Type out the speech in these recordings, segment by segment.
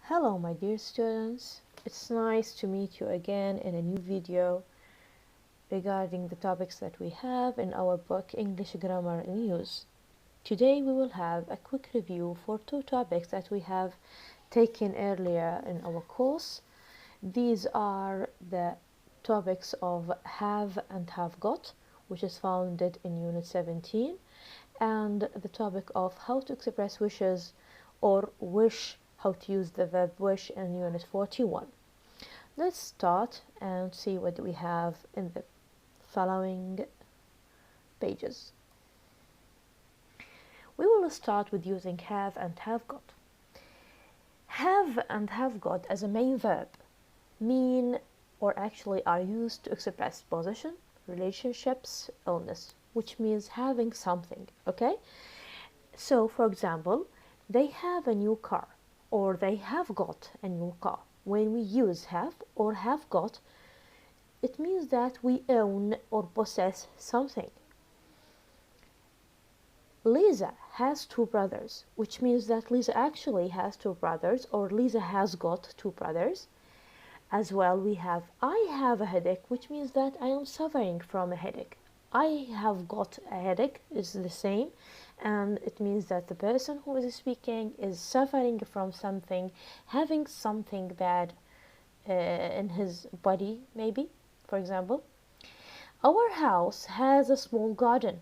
Hello my dear students, it's nice to meet you again in a new video regarding the topics that we have in our book English Grammar in Use. Today we will have a quick review for two topics that we have taken earlier in our course. These are the topics of have and have got, which is founded in Unit 17, and the topic of how to express wishes or wish, how to use the verb wish in Unit 41. Let's start and see what we have in the following pages. We will start with using have and have got. Have and have got as a main verb mean or actually are used to express position, relationships, illness, which means having something, okay? So, for example, they have a new car or they have got a new car. When we use have or have got, it means that we own or possess something. Lisa has two brothers, which means that Lisa actually has two brothers, or Lisa has got two brothers. As well, we have I have a headache, which means that I am suffering from a headache. I have got a headache is the same, and it means that the person who is speaking is suffering from something, having something bad in his body, maybe, for example. Our house has a small garden,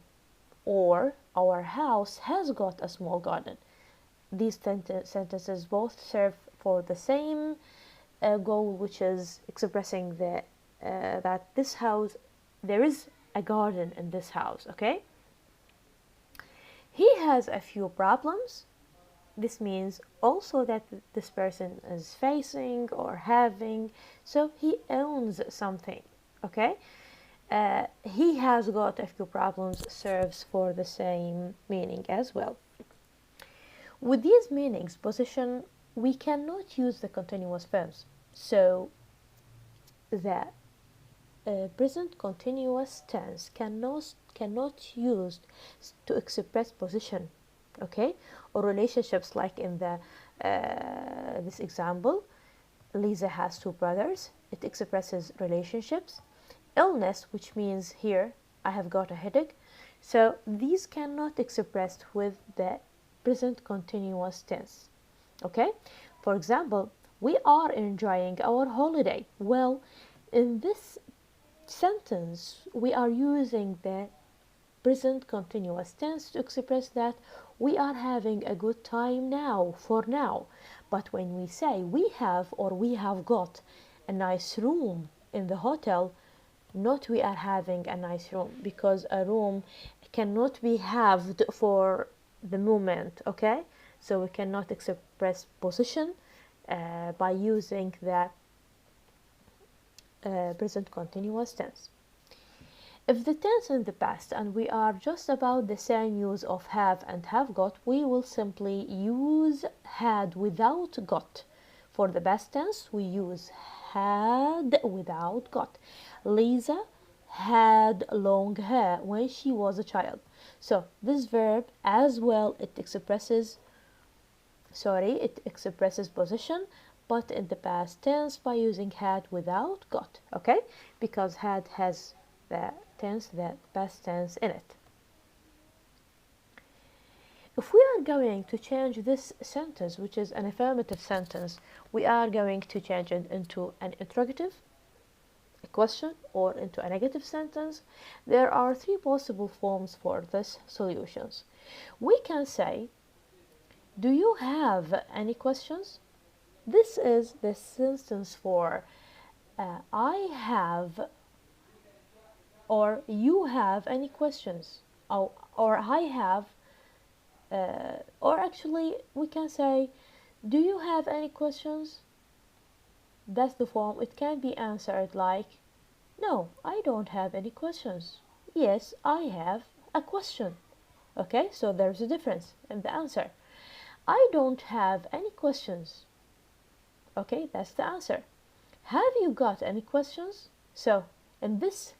or our house has got a small garden. These sentences both serve for the same goal, which is expressing that this house, there is a garden in this house, okay? He has a few problems. This means also that this person is facing or having, so he owns something, okay? He has got a few problems serves for the same meaning as well. With these meanings, position, we cannot use the continuous verbs. So the present continuous tense cannot used to express position, okay, or relationships like in the this example. Lisa has two brothers. It expresses relationships. Illness, which means here I have got a headache. So these cannot expressed with the present continuous tense, okay? For example, we are enjoying our holiday. Well, in this sentence we are using the present continuous tense to express that we are having a good time now, for now. But when we say we have or we have got a nice room in the hotel, not we are having a nice room, because a room cannot be halved for the moment, okay? So we cannot express position by using the present continuous tense. If the tense in the past and we are just about the same use of have and have got, we will simply use had without got. For the past tense, we use had without got. Lisa had long hair when she was a child. So this verb as well, it expresses position, but in the past tense by using had without got, okay? Because had has the past tense in it. If we are going to change this sentence, which is an affirmative sentence, we are going to change it into an interrogative, a question, or into a negative sentence. There are three possible forms for this solutions. We can say, do you have any questions? This is the sentence for I have or you have any questions, or I have, or actually we can say, do you have any questions? That's the form. It can be answered like, no, I don't have any questions. Yes, I have a question. Okay, so there's a difference in the answer. I don't have any questions. Okay, that's the answer. Have you got any questions? So in this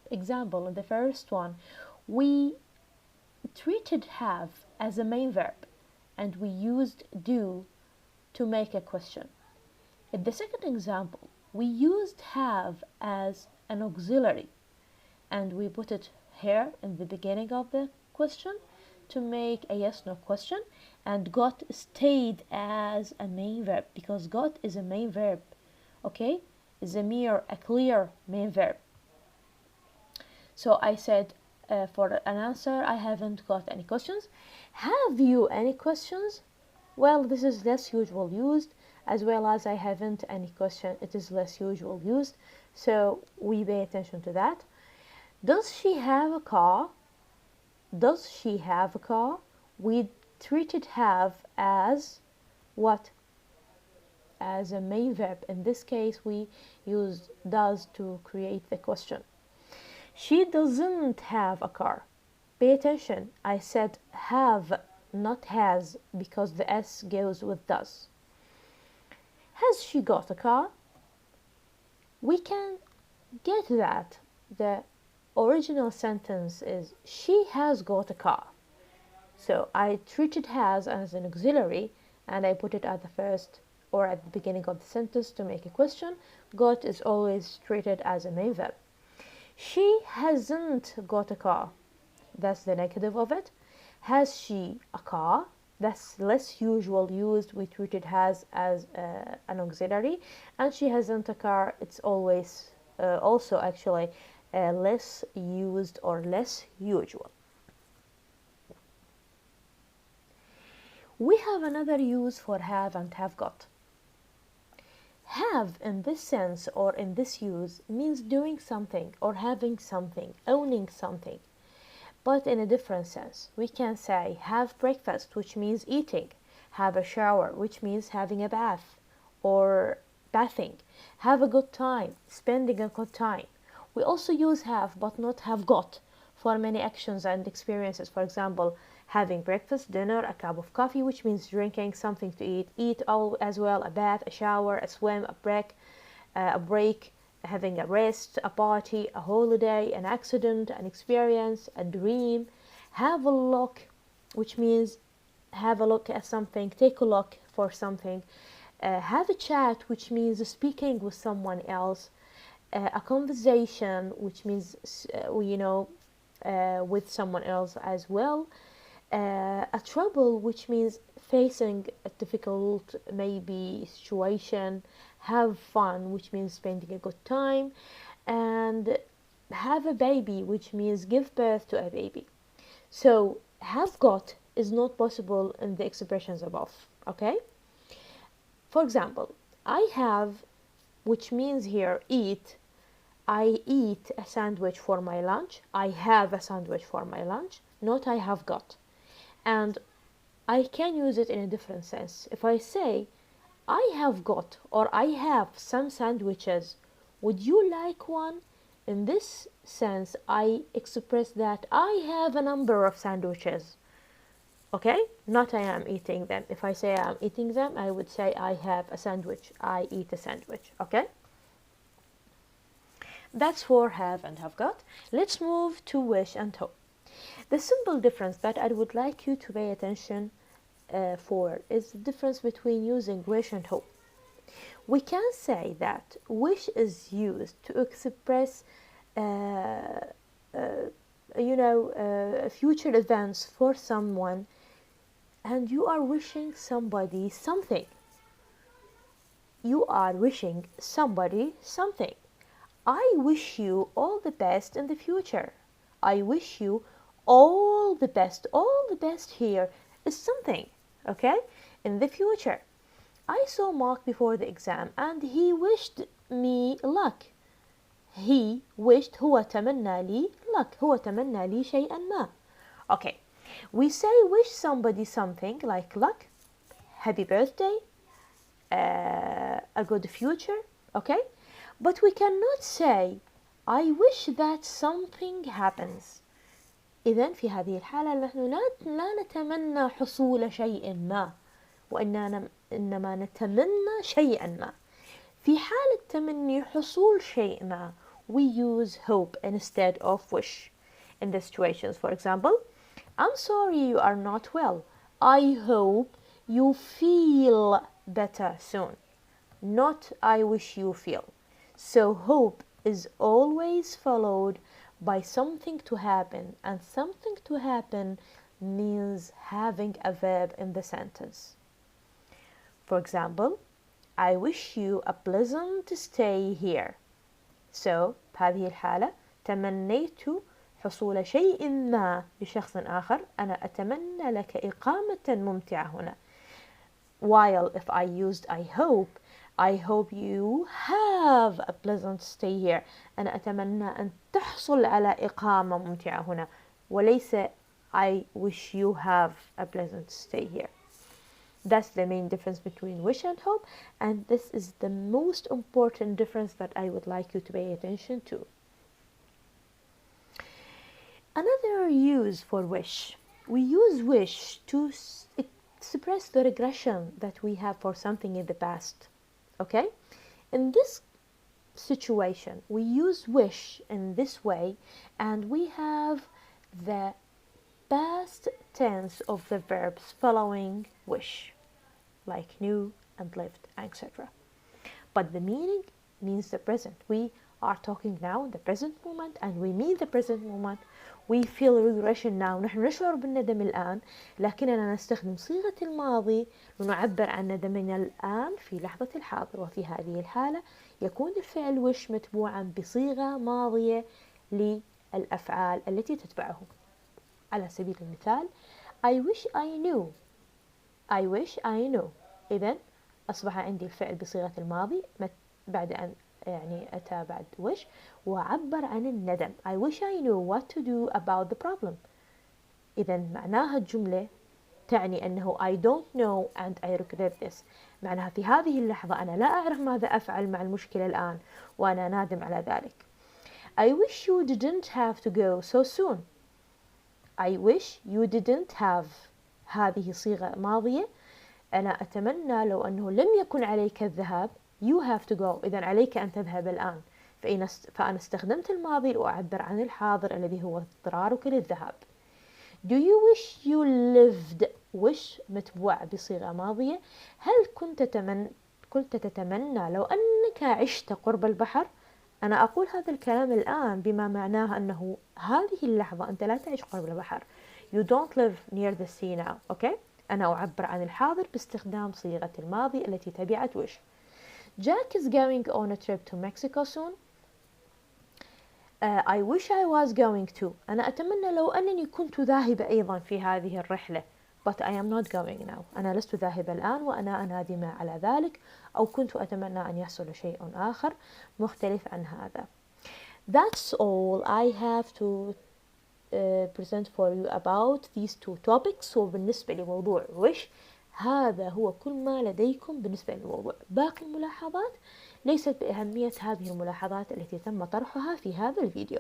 example, in the first one, we treated have as a main verb and we used do to make a question. In the second example, we used have as an auxiliary, and we put it here in the beginning of the question to make a yes/no question, and got stayed as a main verb because got is a main verb, okay? Is a clear main verb. So I said for an answer, I haven't got any questions. Have you any questions? Well, this is less usual used, as well as I haven't any question, it is less usual used, so we pay attention to that. Does she have a car? Does she have a car? We treated have as what? As a main verb. In this case, we use does to create the question. She doesn't have a car. Pay attention, I said have, not has, because the S goes with does. Has she got a car? We can get that. The original sentence is she has got a car. So I treated has as an auxiliary, and I put it at the first or at the beginning of the sentence to make a question. Got is always treated as a main verb. She hasn't got a car. That's the negative of it. Has she a car? That's less usual used. We treated has as an auxiliary, and she hasn't a car. It's always also actually less used or less usual. We have another use for have and have got. Have in this sense or in this use means doing something or having something, owning something. But in a different sense, we can say have breakfast, which means eating, have a shower, which means having a bath or bathing, have a good time, spending a good time. We also use have but not have got for many actions and experiences. For example, having breakfast, dinner, a cup of coffee, which means drinking something to eat all as well, a bath, a shower, a swim, a break, having a rest, a party, a holiday, an accident, an experience, a dream. Have a look, which means have a look at something, take a look for something. Have a chat, which means speaking with someone else. A conversation, which means with someone else as well. A trouble, which means facing a difficult maybe situation. Have fun, which means spending a good time. And have a baby, which means give birth to a baby. So have got is not possible in the expressions above, okay? For example, I have, which means here eat. I eat a sandwich for my lunch. I have a sandwich for my lunch, not I have got. And I can use it in a different sense. If I say I have got or I have some sandwiches, would you like one? In this sense, I express that I have a number of sandwiches. Okay? Not I am eating them. If I say I am eating them, I would say I have a sandwich. I eat a sandwich. Okay? That's for have and have got. Let's move to wish and hope. The simple difference that I would like you to pay attention for is the difference between using wish and hope. We can say that wish is used to express future events for someone, and you are wishing somebody something. You are wishing somebody something. I wish you all the best in the future. I wish you all the best. All the best here is something, okay? In the future. I saw Mark before the exam and he wished me luck. He wished هو تمنى لي luck. هو تمنى لي شيئا ما. Okay. We say wish somebody something like luck, happy birthday, a good future, okay? But we cannot say I wish that something happens. إذن في هذه الحالة نحن لا نتمنى حصول شيء ما، وإنما نتمنى شيئا ما. في حالة تمني حصول شيء ما, we use hope instead of wish. In the situations, for example, I'm sorry you are not well. I hope you feel better soon, not I wish you feel. So hope is always followed by something to happen, and something to happen means having a verb in the sentence. For example, I wish you a pleasant stay here. So بهذه الحالة تمنيت حصول شيء ما لشخص آخر. أنا أتمنى لك إقامة ممتعة هنا. While if I used I hope you have a pleasant stay here. أنا أتمنى أن تحصل على إقامة ممتعة هنا، وليس I wish you have a pleasant stay here. That's the main difference between wish and hope, and this is the most important difference that I would like you to pay attention to. Another use for wish. We use wish to express the regression that we have for something in the past. Okay? In this situation, we use wish in this way, and we have the past tense of the verbs following wish, like knew and lived, etc. But the meaning means the present. We are talking now in the present moment, and we mean the present moment. We feel regression now. نحن نشعر بالندم الآن، لكننا نستخدم صيغة الماضي لنعبر عن ندمنا الآن في لحظة الحاضر. وفي هذه الحالة يكون الفعل wish متبوعا بصيغة ماضية للأفعال التي تتبعه. على سبيل المثال I wish I knew. I wish I knew. إذن أصبح عندي الفعل بصيغة الماضي بعد أن أتى بعد wish وعبر عن الندم. I wish I knew what to do about the problem. إذن معناها الجملة تعني أنه I don't know and I regret this. معناها في هذه اللحظة أنا لا أعرف ماذا أفعل مع المشكلة الآن، وأنا نادم على ذلك. I wish you didn't have to go so soon. I wish you didn't have. هذه صيغة ماضية. أنا أتمنى لو أنه لم يكن عليك الذهاب. You have to go. إذن عليك أن تذهب الآن. فأنا استخدمت الماضي لأعبر عن الحاضر الذي هو اضطرارك للذهاب. Do you wish you lived. wish متبوع بصيغة ماضية. هل كنت تتمنى لو أنك عشت قرب البحر؟ أنا أقول هذا الكلام الآن بما معناه أنه هذه اللحظة أنت لا تعيش قرب البحر. You don't live near the sea now. Okay? أنا أعبر عن الحاضر باستخدام صيغة الماضي التي تبعت wish. Jack is going on a trip to Mexico soon. I wish I was going to. أنا أتمنى لو أنني كنت ذاهبة أيضا في هذه الرحلة. But I am not going now. أنا لست ذاهبة الآن وأنا نادمة على ذلك، أو كنت أتمنى أن يحصل شيء آخر مختلف عن هذا. That's all I have to present for you about these two topics. وبالنسبة لموضوع wish هذا هو كل ما لديكم بالنسبة للموضوع. باقي الملاحظات ليست بأهمية هذه الملاحظات التي تم طرحها في هذا الفيديو.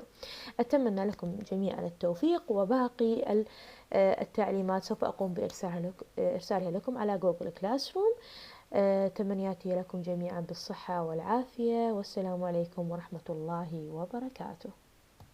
أتمنى لكم جميعا التوفيق، وباقي التعليمات سوف أقوم بإرسالها لكم على جوجل كلاس روم. تمنياتي لكم جميعا بالصحة والعافية، والسلام عليكم ورحمة الله وبركاته.